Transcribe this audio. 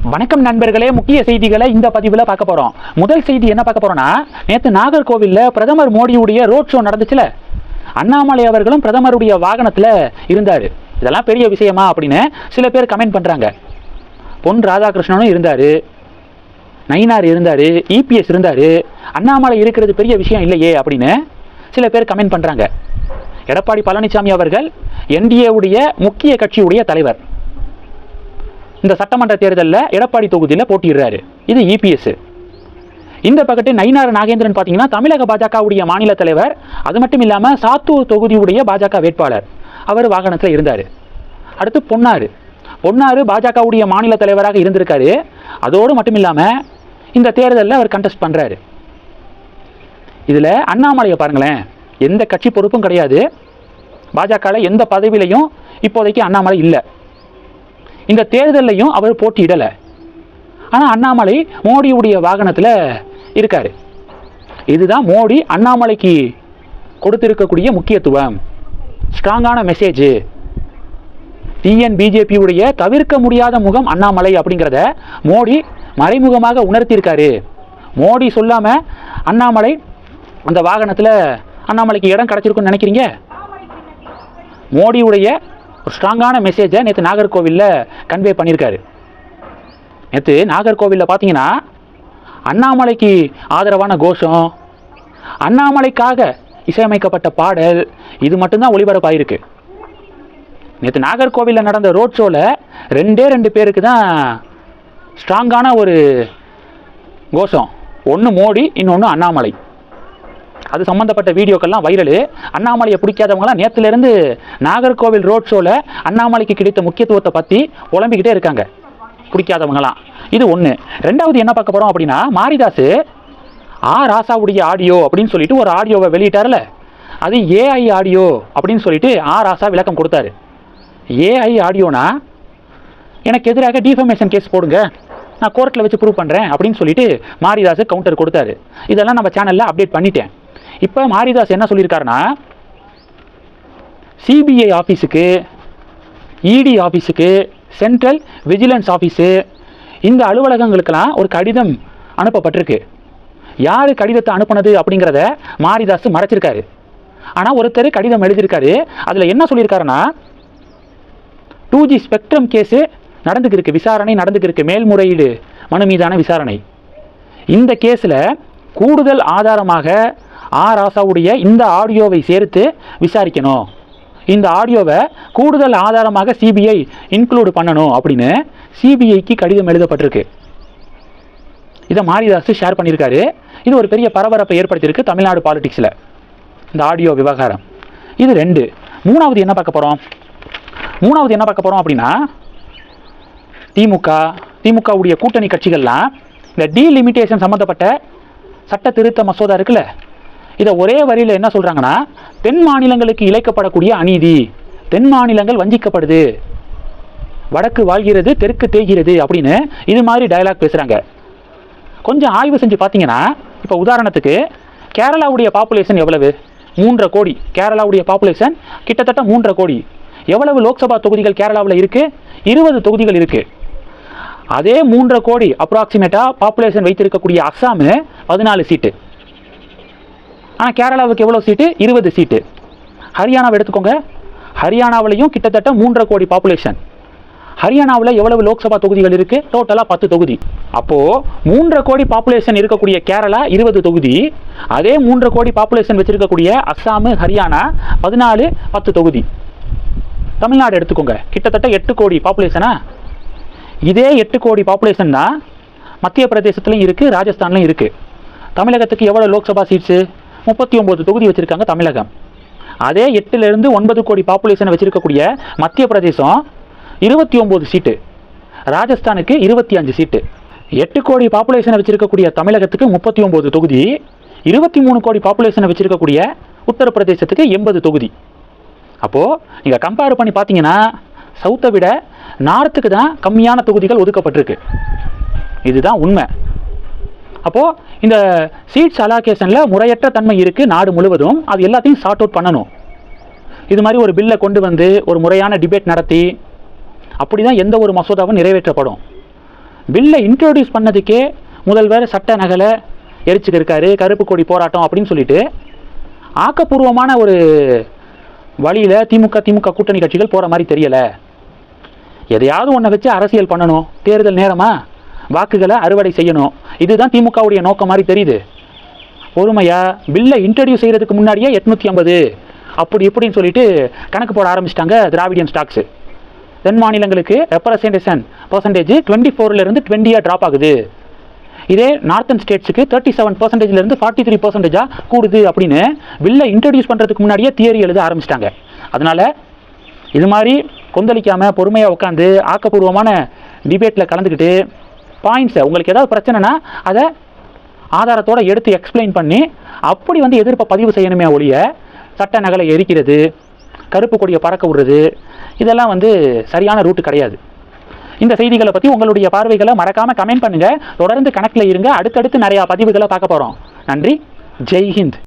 வணக்கம் நண்பர்களே, முக்கிய செய்திகளை இந்த பதிவில் பார்க்க போகிறோம். முதல் செய்தி என்ன பார்க்க போகிறோன்னா, நேற்று நாகர்கோவிலில் பிரதமர் மோடியுடைய ரோட் ஷோ நடந்துச்சுல, அண்ணாமலை அவர்களும் பிரதமருடைய வாகனத்தில் இருந்தார். இதெல்லாம் பெரிய விஷயமா அப்படின்னு சில பேர் கமெண்ட் பண்ணுறாங்க. பொன் ராதாகிருஷ்ணனும் இருந்தார், நயினார் இருந்தார், இபிஎஸ் இருந்தார். அண்ணாமலை இருக்கிறது பெரிய விஷயம் இல்லையே அப்படின்னு சில பேர் கமெண்ட் பண்ணுறாங்க. எடப்பாடி பழனிசாமி அவர்கள் என்டிஏவுடைய முக்கிய கட்சியுடைய தலைவர். இந்த சட்டமன்ற தேர்தலில் எடப்பாடி தொகுதியில் போட்டிடுறாரு. இது இபிஎஸ். இந்த பக்கத்து நயினார் நாகேந்திரன் பார்த்தீங்கன்னா தமிழக பாஜகவுடைய மாநில தலைவர். அது மட்டும் இல்லாமல் சாத்தூர் தொகுதியுடைய பாஜக வேட்பாளர். அவர் வாகனத்தில் இருந்தார். அடுத்து பொன்னாறு பாஜகவுடைய மாநில தலைவராக இருந்திருக்காரு. அதோடு மட்டும் இல்லாமல் இந்த தேர்தலில் அவர் கண்டெஸ்ட் பண்ணுறாரு. இதில் அண்ணாமலையை பாருங்களேன், எந்த கட்சி பொறுப்பும் கிடையாது. பாஜகவில் எந்த பதவியிலையும் இப்போதைக்கு அண்ணாமலை இல்லை. இந்த தேர்தலையும் அவர் போட்டியிடலை. ஆனால் அண்ணாமலை மோடியுடைய வாகனத்தில் இருக்கார். இதுதான் மோடி அண்ணாமலைக்கு கொடுத்திருக்கக்கூடிய முக்கியத்துவம், ஸ்ட்ராங்கான மெசேஜ். டிஎன்பிஜேபியுடைய தவிர்க்க முடியாத முகம் அண்ணாமலை அப்படிங்கிறத மோடி மறைமுகமாக உணர்த்தியிருக்காரு. மோடி சொல்லாமல் அண்ணாமலை அந்த வாகனத்தில் அண்ணாமலைக்கு இடம் கிடச்சிருக்குன்னு நினைக்கிறீங்க? மோடியுடைய ஒரு ஸ்ட்ராங்கான மெசேஜை நேற்று நாகர்கோவிலில் கன்வே பண்ணியிருக்காரு. நேற்று நாகர்கோவிலில் பார்த்தீங்கன்னா அண்ணாமலைக்கு ஆதரவான கோஷம், அண்ணாமலைக்காக இசையமைக்கப்பட்ட பாடல், இது மட்டும்தான் ஒளிபரப்பாயிருக்கு. நேற்று நாகர்கோவிலில் நடந்த ரோட் ஷோவில் ரெண்டு பேருக்கு தான் ஸ்ட்ராங்கான ஒரு கோஷம். ஒன்று மோடி, இன்னொன்று அண்ணாமலை. அது சம்மந்தப்பட்ட வீடியோக்கெல்லாம் வைரலு. அண்ணாமலையை பிடிக்காதவங்களாம் நேற்றுலேருந்து நாகர்கோவில் ரோட் ஷோவில் அண்ணாமலைக்கு கிடைத்த முக்கியத்துவத்தை பற்றி புலம்பிக்கிட்டே இருக்காங்க, பிடிக்காதவங்களாம். இது ஒன்று. ரெண்டாவது என்ன பார்க்க போகிறோம் அப்படின்னா, மாரிதாஸ் ராசாவுடைய ஆடியோ அப்படின்னு சொல்லிட்டு ஒரு ஆடியோவை வெளியிட்டார்ல, அது ஏஐ ஆடியோ அப்படின்னு சொல்லிட்டு ராசா விளக்கம் கொடுத்தாரு. ஏஐ ஆடியோனா எனக்கு எதிராக டிஃபமேஷன் கேஸ் போடுங்க, நான் கோர்ட்டில் வச்சு ப்ரூவ் பண்ணுறேன் அப்படின்னு சொல்லிட்டு மாரிதாஸ் கவுண்டர் கொடுத்தாரு. இதெல்லாம் நம்ம சேனலில் அப்டேட் பண்ணிட்டேன். இப்போ மாரிதாஸ் என்ன சொல்லியிருக்காருன்னா, சிபிஐ ஆஃபீஸுக்கு, இடி ஆஃபீஸுக்கு, சென்ட்ரல் விஜிலன்ஸ் ஆஃபீஸு, இந்த அலுவலகங்களுக்கெல்லாம் ஒரு கடிதம் அனுப்பப்பட்டிருக்கு. யார் கடிதத்தை அனுப்புனது அப்படிங்கிறத மாரிதாஸ் மறைச்சிருக்காரு. ஆனால் ஒருத்தர் கடிதம் எழுதியிருக்காரு. அதில் என்ன சொல்லியிருக்காருன்னா, 2G ஸ்பெக்ட்ரம் கேஸு நடந்துக்கிருக்கு, விசாரணை நடந்துக்கிருக்கு, மேல்முறையீடு மனு மீதான விசாரணை. இந்த கேஸில் கூடுதல் ஆதாரமாக ராசாவுடைய இந்த ஆடியோவை சேர்த்து விசாரிக்கணும், இந்த ஆடியோவை கூடுதல் ஆதாரமாக சிபிஐ இன்க்ளூட் பண்ணணும் அப்படின்னு சிபிஐக்கு கடிதம் எழுதப்பட்டிருக்கு. இதை மாரிதாஸ் ஷேர் பண்ணியிருக்காரு. இது ஒரு பெரிய பரபரப்பை ஏற்படுத்தியிருக்கு தமிழ்நாடு பாலிடிக்ஸில், இந்த ஆடியோ விவகாரம். இது ரெண்டு. மூணாவது என்ன பார்க்க போகிறோம் அப்படின்னா, திமுகவுடைய கூட்டணி கட்சிகள்லாம் இந்த டீலிமிட்டேஷன் சம்மந்தப்பட்ட சட்ட திருத்த மசோதா இருக்குல்ல, இதை ஒரே வரியில் என்ன சொல்கிறாங்கன்னா, தென் மாநிலங்களுக்கு இழைக்கப்படக்கூடிய அநீதி, தென் மாநிலங்கள் வஞ்சிக்கப்படுது, வடக்கு வாழ்கிறது தெற்கு தேய்கிறது அப்படின்னு இது மாதிரி டயலாக் பேசுகிறாங்க. கொஞ்சம் ஆய்வு செஞ்சு பார்த்தீங்கன்னா, இப்போ உதாரணத்துக்கு கேரளாவுடைய பாப்புலேஷன் எவ்வளவு? 3.5 கோடி. கேரளாவுடைய பாப்புலேஷன் கிட்டத்தட்ட 3.5 கோடி. எவ்வளவு லோக்சபா தொகுதிகள் கேரளாவில் இருக்குது? 20 தொகுதிகள் இருக்குது. அதே 3.5 கோடி அப்ராக்சிமேட்டாக பாப்புலேஷன் வைத்திருக்கக்கூடிய அஸ்ஸாமு 14 சீட்டு. ஆனால் கேரளாவுக்கு எவ்வளோ சீட்டு? 20 சீட்டு. ஹரியானாவை எடுத்துக்கோங்க, ஹரியானாவிலையும் கிட்டத்தட்ட 3.5 கோடி பாப்புலேஷன். ஹரியானாவில் எவ்வளவு லோக்சபா தொகுதிகள் இருக்குது? டோட்டலாக 10 தொகுதி. அப்போது 3.5 கோடி பாப்புலேஷன் இருக்கக்கூடிய கேரளா 20 தொகுதி, அதே 3.5 கோடி பாப்புலேஷன் வச்சுருக்கக்கூடிய அஸ்ஸாமு, ஹரியானா 14, 10 தொகுதி. தமிழ்நாடு எடுத்துக்கோங்க, கிட்டத்தட்ட 8 கோடி பாப்புலேஷனா. இதே 8 கோடி பாப்புலேஷன் தான் மத்திய பிரதேசத்துலையும் இருக்குது, ராஜஸ்தான்லையும் இருக்குது. தமிழகத்துக்கு எவ்வளோ லோக்சபா சீட்ஸு? 39 தொகுதி வச்சுருக்காங்க தமிழகம். அதே 8லேருந்து 9 கோடி பாப்புலேஷனை வச்சுருக்கக்கூடிய மத்திய பிரதேசம் 29 சீட்டு, ராஜஸ்தானுக்கு 25 சீட்டு. 8 கோடி பாப்புலேஷனை வச்சுருக்கக்கூடிய தமிழகத்துக்கு 39 தொகுதி, 23 கோடி பாப்புலேஷனை வச்சுருக்கக்கூடிய உத்தரப்பிரதேசத்துக்கு 80 தொகுதி. அப்போது நீங்கள் கம்பேர் பண்ணி பார்த்தீங்கன்னா சவுத்தை விட நார்த்துக்கு தான் கம்மியான தொகுதிகள் ஒதுக்கப்பட்டிருக்கு. இதுதான் உண்மை. அப்போது இந்த சீட்ஸ் அலாகேஷனில் முறையற்ற தன்மை இருக்குது நாடு முழுவதும். அது எல்லாத்தையும் சார்ட் அவுட் பண்ணணும். இது மாதிரி ஒரு பில்லை கொண்டு வந்து ஒரு முறையான டிபேட் நடத்தி அப்படி தான் எந்த ஒரு மசோதாவும் நிறைவேற்றப்படும். பில்லை இன்ட்ரோடியூஸ் பண்ணதுக்கே முதல்வர் சட்ட நகலை எரிச்சுட்டு இருக்காரு, கருப்பு கொடி போராட்டம் அப்படின்னு சொல்லிட்டு ஆக்கப்பூர்வமான ஒரு வழியில் திமுக கூட்டணி கட்சிகள் போகிற மாதிரி தெரியலை. எதையாவது ஒன்றை வச்சு அரசியல் பண்ணணும், தேர்தல் நேரமாக வாக்குகளை அறுவடை செய்யணும், இதுதான் திமுகவுடைய நோக்கம் மாதிரி தெரியுது. பொறுமையாக பில்லை இன்ட்ரடியூஸ் செய்கிறதுக்கு முன்னாடியே 850 அப்படி இப்படின்னு சொல்லிட்டு கணக்கு போட ஆரம்பிச்சிட்டாங்க திராவிடியன் ஸ்டாக்ஸு. தென் மாநிலங்களுக்கு ரெப்ரசன்டேஷன் பர்சன்டேஜ் 24லேருந்து 20 ட்ராப் ஆகுது. இதே நார்த்தன் ஸ்டேட்ஸுக்கு 37%லேருந்து 43% கூடுது அப்படின்னு பில்லை இன்ட்ரடியூஸ் பண்ணுறதுக்கு முன்னாடியே தியரி எழுத ஆரம்பிச்சிட்டாங்க. அதனால் இது மாதிரி கொந்தளிக்காமல் பொறுமையாக உட்காந்து ஆக்கப்பூர்வமான டிபேட்டில் கலந்துக்கிட்டு பாயிண்ட்ஸை, உங்களுக்கு ஏதாவது பிரச்சனைனா அதை ஆதாரத்தோடு எடுத்து எக்ஸ்பிளைன் பண்ணி அப்படி எதிர்ப்பை பதிவு செய்யணுமே ஒழிய சட்ட நகலை எரிக்கிறது, கருப்பு கொடியை பறக்க விடுறது, இதெல்லாம் சரியான ரூட்டு கிடையாது. இந்த செய்திகளை பற்றி உங்களுடைய பார்வைகளை மறக்காமல் கமெண்ட் பண்ணுங்கள். தொடர்ந்து கணக்கில் இருங்க. அடுத்தடுத்து நிறையா பதிவுகளை பார்க்க போகிறோம். நன்றி. ஜெய் ஹிந்த்.